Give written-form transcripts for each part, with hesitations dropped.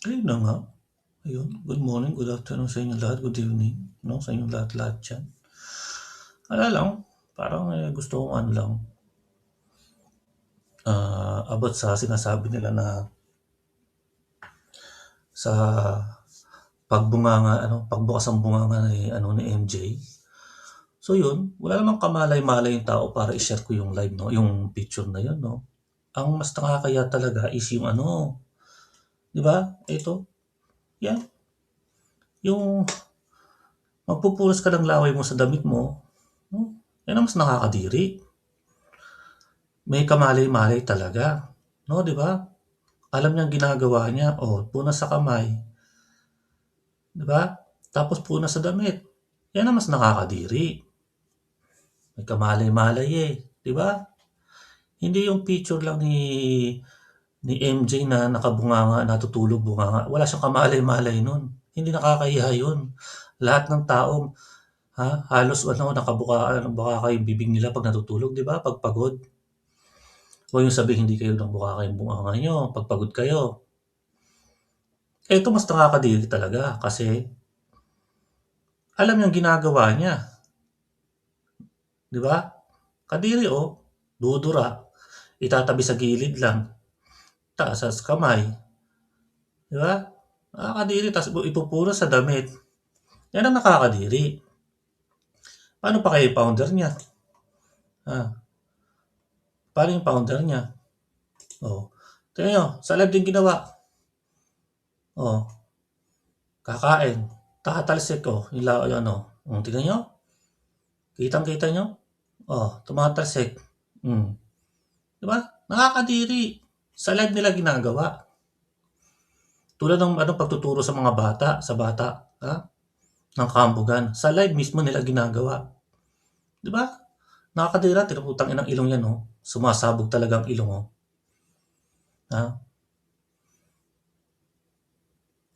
Ayun na nga, ayun. Good morning, good afternoon sa inyong lahat, good evening, 'no, sa inyong lahat-lahat diyan. Wala lang, parang, gusto kong ano lang, about sa sinasabi nila na sa pagbunganga ano, pagbukas ng bunganga ni MJ. So yun, wala namang kamalay-malay yung tao para i-share ko yung live 'no, yung picture na yun 'no. Ang mas nakakahiya talaga is yung ano, 'di ba, ito, 'yan, yung magpupunas ka ng laway mo sa damit mo, 'no, yan ang mas nakakadiri. May kamalay-malay talaga, 'no, 'di ba? Alam niyang ginagawa niya, oh, punas sa kamay, 'di ba? Tapos punas sa damit. Yan ang mas nakakadiri. May kamalay-malay eh, 'di ba? Hindi yung picture lang ni MJ na nakabunganga, natutulog bunganga. Wala siyang kamalay-malay nun. Hindi nakakahiya yun. Lahat ng tao, halos ano, nakabuka yung bibig nila pag natutulog, 'di ba? Pag pagod. Huwag niyong sabihin hindi kayo nagbukaka yung bunganga niyo pag pagod kayo. Eto mas nakakadiri talaga kasi alam niyang ginagawa niya, 'di ba? Kadiri oh, dudura, itatabi sa gilid lang, taas sa kamay, 'di ba? Nakakadiri ta's ipupunas sa damit, 'yan ang nakakadiri. Paano pa kaya yung founder niya? Ah, paano yung founder niya? Oh, tingnan niyo sa live din ginawa, oh, kakain, tatalsik oh, yung ano, tingnan niyo, kitang-kita niyo? Oh, tumatalsik, 'di ba? Nakakadiri. Sa live nila ginagawa. Tulad ng ano, pagtuturo sa mga bata, sa bata, ha, ng kambugan. Sa live mismo nila ginagawa. 'Di ba? Nakakadira, tinuputang inang ilong yan, oh. Sumasabog talaga ang ilong, oh. Ha?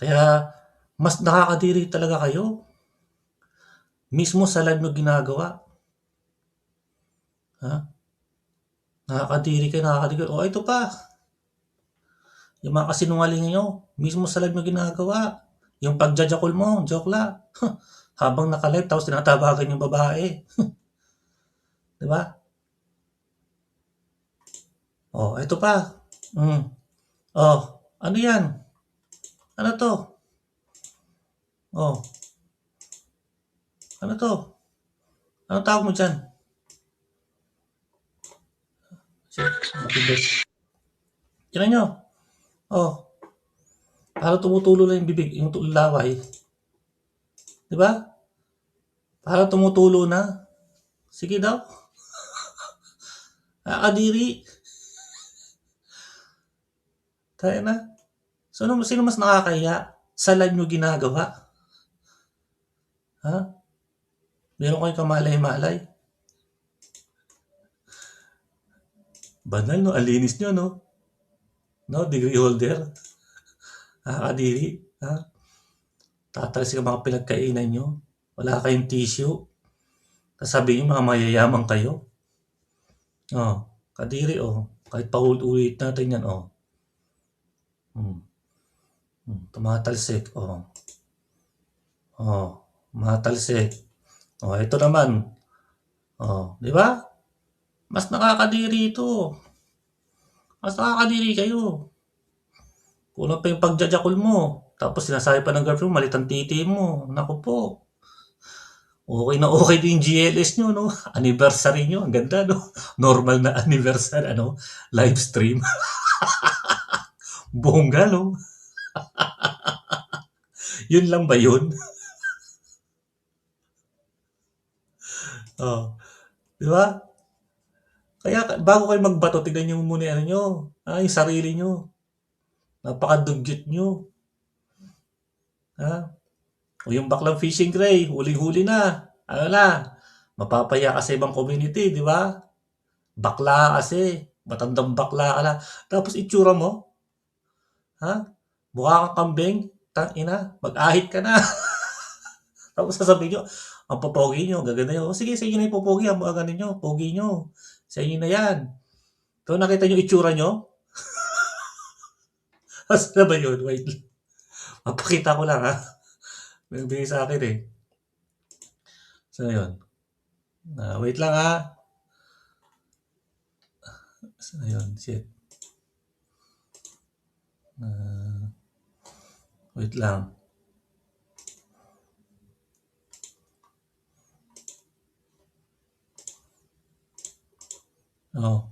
Kaya, mas nakakadiri talaga kayo. Mismo sa live nyo ginagawa. Ha? Nakakadiri kayo. Oh, ito pa. Yung mga kasinungaling nyo, mismo sa live nyo ginagawa. Yung pagjajakol mo, joke la. Habang naka-live, tapos tinatabagan yung babae. 'Di ba? Oh, ito pa. Hmm. Oh, ano yan? Ano to? Oh, ano to? Ano tawag mo dyan? Matigas. Tignan nyo. Oh, para tumutulo lang yung bibig, yung laway. Di ba? Para tumutulo na. Sige daw. Nakakadiri. Tayo na. So, sino mas nakakahiya? Sa live nyo ginagawa. Ha? Meron kayong kamalay-malay. Banal, no? Alinis nyo, no? No? Degree holder. Nakakadiri. Ha? Tatalsik ang mga pinagkainan nyo. Wala kayong tissue. Sasabihin nyo mga mayayaman kayo. Oh, kadiri oh. Kahit paulit-ulit natin yan oh. Hmm. Tumatalsik oh. Oh, matalsik. Oh, ito naman. Oh, 'di ba? Mas nakakadiri ito. Mas nakakadiri kayo. Kulang pa yung pagjajakol mo. Tapos sinasabi pa ng girlfriend mo, malit ang titi mo. Naku po. Okay na okay din yung GLS nyo, no? Anniversary nyo. Ang ganda, no? Normal na anniversary, ano? Live stream. Bongga, no? Yun lang ba yun? Oh, di ba? Kaya bago kayo magbato, tignan niyo muna yung ano niyo, yung sarili niyo. Napakadugyot niyo, ha? O yung baklang fishing ray, huling-huli na. Ano na, mapapaya ka sa ibang community, di ba? Bakla kasi, matandang bakla ka na. Tapos itsura mo, ha? Mukha kang kambing, tangina, mag-ahit ka na. Tapos sasabihin niyo, ang popogi niyo, gaganda niyo. O sige, sa inyo na yung popogi, ang mga ganun niyo, pogi niyo. Sa inyo na yan. So nakita niyo itsura niyo? Asa na ba yun? Wait. Papakita ko lang ha. May nagbigay sa akin eh. So yun. Wait lang ha. So yun, shit. Wait lang. Oh.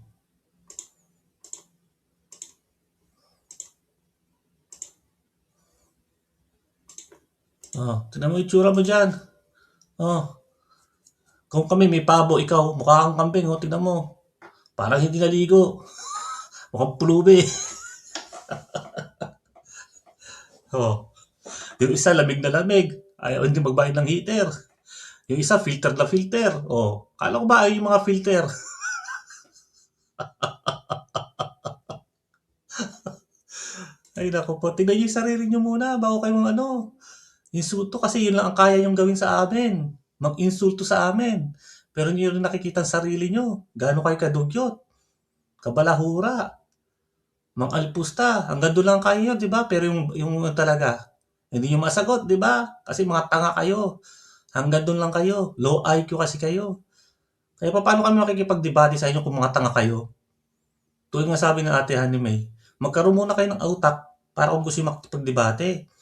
Oh, tingnan mo yung itsura mo dyan. Oh. Kung kami may pabo, ikaw, mukha kang kambing, oh, tingnan mo. Parang hindi naligo. Mukhang pulubi. Oh. Yung isa, lamig na lamig. Ayaw hindi magbayad ng heater. Yung isa, filter na filter. Oh. Kala ko ba ay yung mga filter? Ay, naku po. Tingnan niyo yung sarili niyo muna bago kayo insulto kasi yun lang ang kaya niyong gawin sa amin. Mag-insulto sa amin. Pero hindi niyo rin nakikita ang sarili niyo. Gaano kayo kadugyot, kabalahura, mang-alpusta. Hanggang doon lang kayo, di ba? Pero yung talaga, hindi niyo masagot, di ba? Kasi mga tanga kayo. Hanggang doon lang kayo. Low IQ kasi kayo. Kaya paano kami makikipagdebate sa inyo kung mga tanga kayo? Tulad nga sabi ng ate Honey May, magkaroon muna kayo ng utak para kung gusto nyo makipagdebate.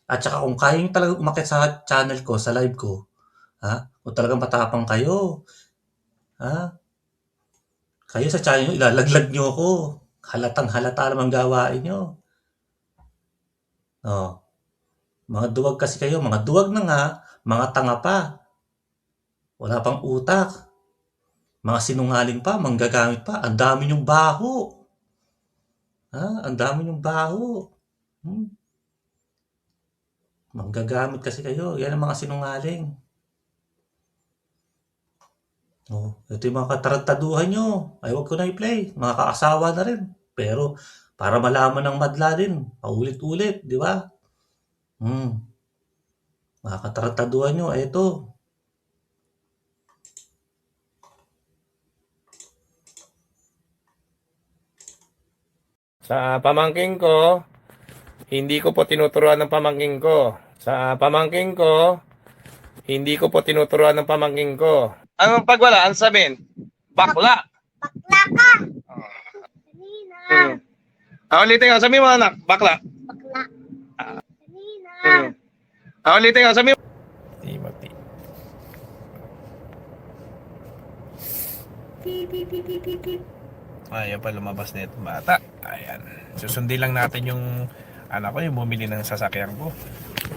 At saka kung kaya nyo talagang umakyat sa channel ko, sa live ko, kung talagang matapang kayo, kayo sa channel nyo, ilalaglag nyo ako. Halatang halata naman gawain nyo. Oh, mga duwag kasi kayo, mga duwag na nga, mga tanga pa. Wala pang utak. Mga sinungaling pa, manggagamit pa. Ang dami nyong baho. Ang dami nyong baho. Manggagamit kasi kayo. Yan ang mga sinungaling. Oh, ito yung mga katarantaduhan nyo. Ay, wag ko na i-play. Mga kaasawa na rin. Pero, para malaman ng madla din. Paulit-ulit, di ba? Mga katarantaduhan nyo. Ito. Sa pamangking ko, hindi ko po tinuturuan ng pamangking ko. Sa pamangking ko, hindi ko po tinuturuan ng pamangking ko. Anong pagwala? Ano sabihin? Bakla. Bakla ka! Kanina. Ulitin nga, sabihin mo anak, bakla. Bakla. Kanina. Ulitin nga, sabihin mo. Timothy. Ayaw pa lumabas na itong bata. Ayan. Susundin lang natin yung anak ko, yung bumili ng sasakyan ko.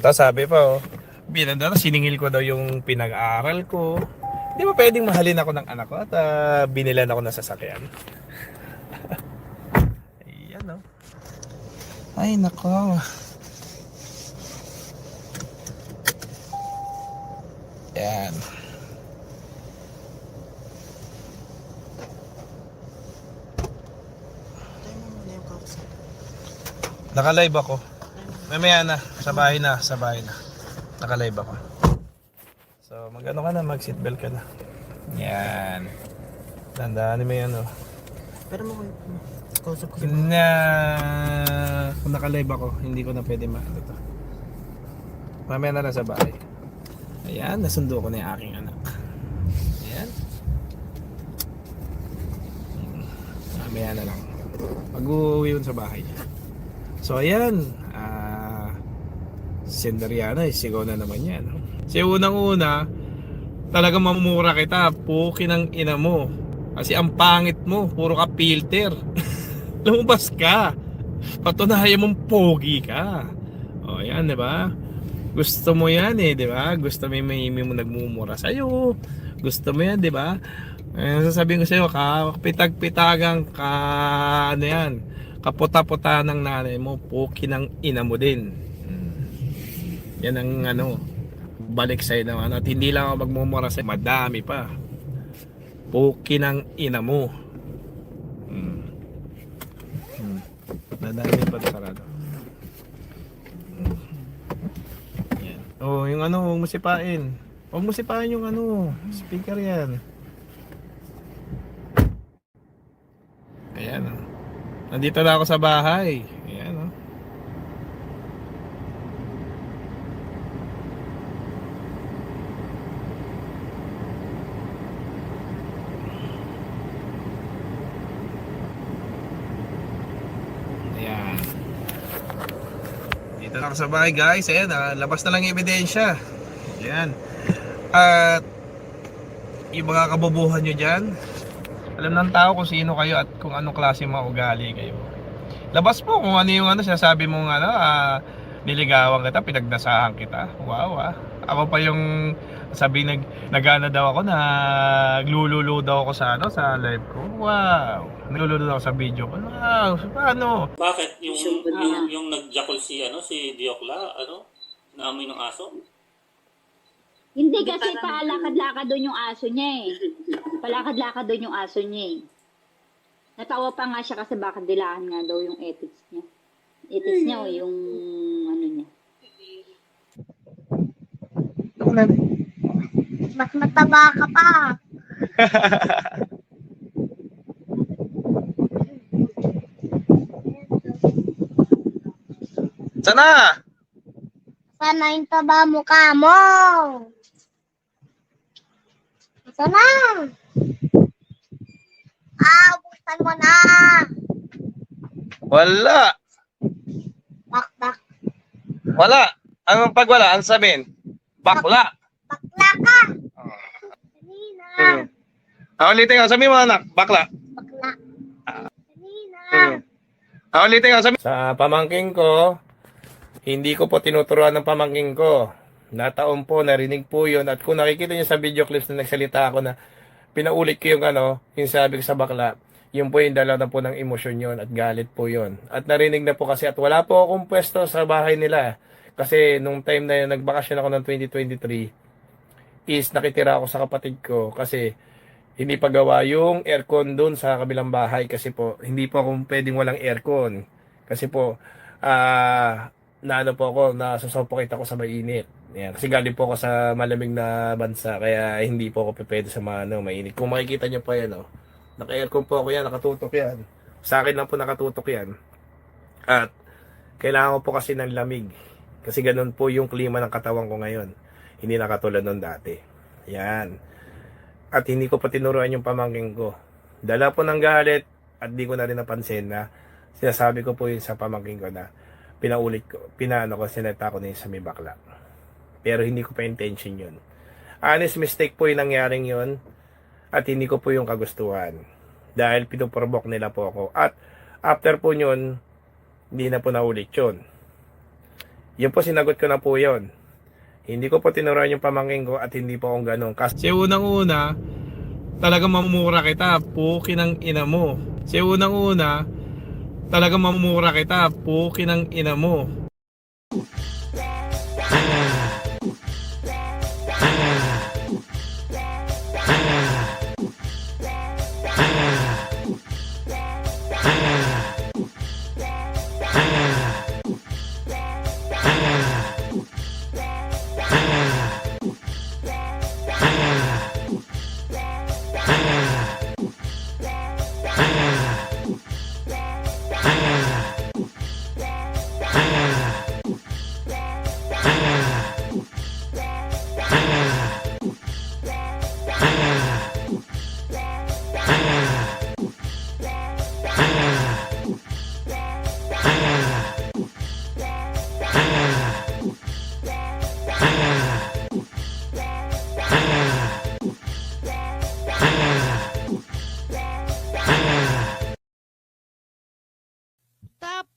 Tapos sabi pa, binanda na, siningil ko daw yung pinag-aaral ko. Di ba pwedeng mahalin ako ng anak ko at binilan ako ng sasakyan? Ayan, Ay, nako. Ayan. Naka-live ako. Mamaya na, sa bahay na. Naka-live ako. So, mag-ano ka na, mag-seatbelt ka na. Yan. Tandaan mo yan, Pero mo kausap ko kung naka-live ako, hindi ko na pwede ito. Mamaya na lang sa bahay. Ayan, nasundo ko na yung aking anak. Ayan. Mamaya na lang. Mag-uwi yun sa bahay. So, ayan. Si Sendariana, sigaw na naman yan. Kasi unang-una, talagang mamura kita. Puki ng ina mo. Kasi ang pangit mo, puro ka filter. Lumabas ka. Patunayan mong pogi ka. O, yan, di ba? Gusto mo yan di ba? Gusto mo mo nagmumura sa'yo. Gusto mo yan, di ba? Sasabihin ko sa'yo, kapitag-pitagang kaputa-puta ng nanay mo, puki ng ina mo din. Yan ang balik sa'yo naman. At hindi lang ako magmumura sa'yo, madami pa. Puki ng ina mo. Nadami pa sarado. Yan. Yung huwag mo sipain. Huwag mo sipain yung speaker yan. Ayan, Nandito na ako sa bahay. Ayan, Dito na ako sa bahay guys. Ayan, labas na lang yung ebidensya. Ayan. At yung mga kabubuhan nyo dyan, alam ng tao kung sino kayo at kung anong klase mga ugali kayo. Labas po kung ano yung sinasabi mong niligawan kita, pinagdasahan kita. Wow Ako pa yung sabi nagana daw ako, naglululo daw ako sa live ko. Wow. Naglululo daw ako sa video ko. Wow, paano? Bakit yung nagjakol si Diokla, naamoy ng aso? Hindi kasi palakad-lakad doon yung aso niya eh. Palakad-lakad doon yung aso niya eh. Natawa pa nga siya kasi baka dilaan nga daw yung ethics niya. Ethics niya o yung ano niya. Mas mataba ka pa. Sana! Sana yung taba mukha mo. Sana. Buksan mo na. Wala! Bakbak. Wala! Anong pag wala? Ano sabihin? Bakla! Bakla ka. Kanina. Ulitin nga, sabihin mo anak, bakla. Bakla. Kanina. Ulitin nga, sabihin. Sa pamangking ko, hindi ko po tinuturuan ng pamangking ko. Nataon po, narinig po yun. At kung nakikita niyo sa video clips na nagsalita ako na pinaulit ko yung yung sabi ko sa bakla, yun po yung dala na po ng emosyon yun at galit po yun. At narinig na po kasi at wala po akong pwesto sa bahay nila. Kasi nung time na yun, nagbakasyon ako ng 2023, is nakitira ako sa kapatid ko kasi hindi pa gawa yung aircon doon sa kabilang bahay kasi po, hindi po ako pwedeng walang aircon. Kasi po, nasusuffocate ako sa mainit. Yan. Kasi galing po ako sa malamig na bansa, kaya hindi po ako pwede sa mainit. Kung makikita nyo pa yan, naka-aircon po ako yan, nakatutok yan. Sa akin lang po nakatutok yan. At kailangan ko po kasi ng lamig. Kasi ganun po yung klima ng katawan ko ngayon. Hindi nakatulad nun dati. Yan. At hindi ko pa tinuruan yung pamangking ko. Dala po ng galit at di ko na rin napansin na sinasabi ko po yun sa pamangking ko na sineta ko na yun sa may bakla. Pero hindi ko pa intention yun. Honest mistake po yung nangyaring yun at hindi ko po yung kagustuhan. Dahil pinuprovoke nila po ako. At after po yun, hindi na po naulit yun. Yun po sinagot ko na po yun. Hindi ko po tinuruan yung pamangking ko at hindi po akong ganun. Kasi unang-una, talagang mamumura kita, pukin ang ina mo. Kasi unang-una, talagang mamumura kita, pukin ang ina mo.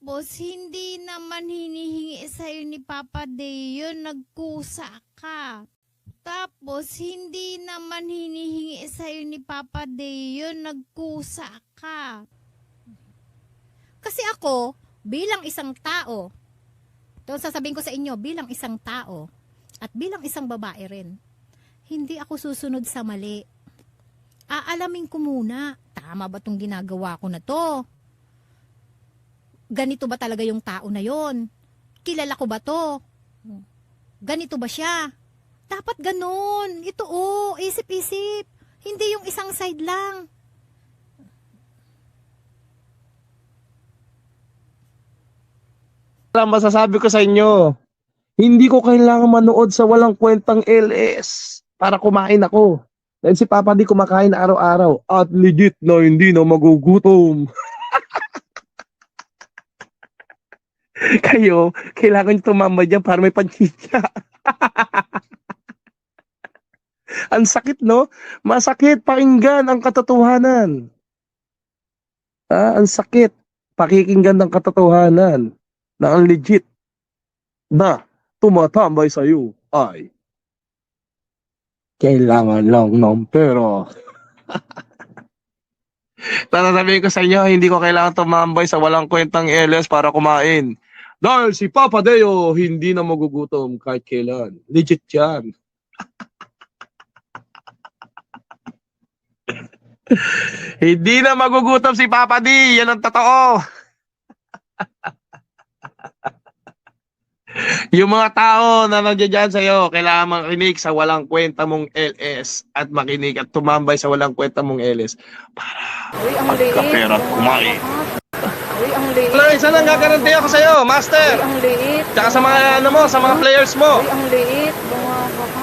Tapos, hindi naman hinihingi sa'yo ni Papa Deo, nagkusa ka. Tapos, hindi naman hinihingi sa'yo ni Papa Deo, nagkusa ka. Kasi ako, bilang isang tao, ito sasabihin ko sa inyo, bilang isang tao, at bilang isang babae rin, hindi ako susunod sa mali. Aalamin ko muna, tama ba itong ginagawa ko na to? Ganito ba talaga yung tao na yon? Kilala ko ba to? Ganito ba siya? Dapat ganun. Ito isip-isip. Hindi yung isang side lang. Ang masasabi ko sa inyo, hindi ko kailangan manood sa walang kwentang LS para kumain ako. Dahil si Papa di kumakain araw-araw at legit na hindi na magugutom. Kayo, kailangan nyo tumambay dyan para may panchicha. Ang sakit, no? Masakit pakinggan ang katotohanan. Ang sakit pakikinggan ng katotohanan na ang legit na tumatambay sa'yo ay kailangan lang ng pera. Sasabihin ko sa inyo, hindi ko kailangan tumambay sa walang kwentang LS para kumain. Dahil si Papa Deo hindi na magugutom kahit kailan. Legit yan. Hindi na magugutom si Papa D. Yan ang totoo. Yung mga tao na nandiyan sa'yo, kailangan makinig sa walang kwenta mong LS at makinig at tumambay sa walang kwenta mong LS para magkapera at kumain. Wala, isa lang gagaranti ako sa'yo, Master. Tsaka sa mga, sa mga players mo.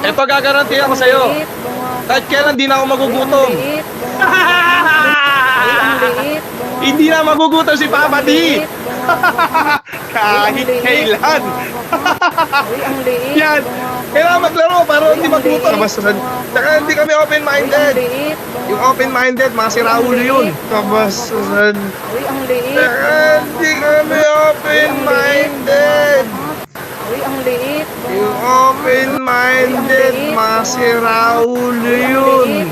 Ito gagaranti ako sa'yo. Kahit kailan di na ako magugutom. Hindi na magugutom si Papa D. Kahit kailan. Yan. Kailangan maglaro para hindi magutom. Tsaka hindi kami open-minded. Yung open-minded, mga siraulo yun. Kabastusan. Tsaka hindi kami open-minded. Yung open-minded, mga siraulo yun.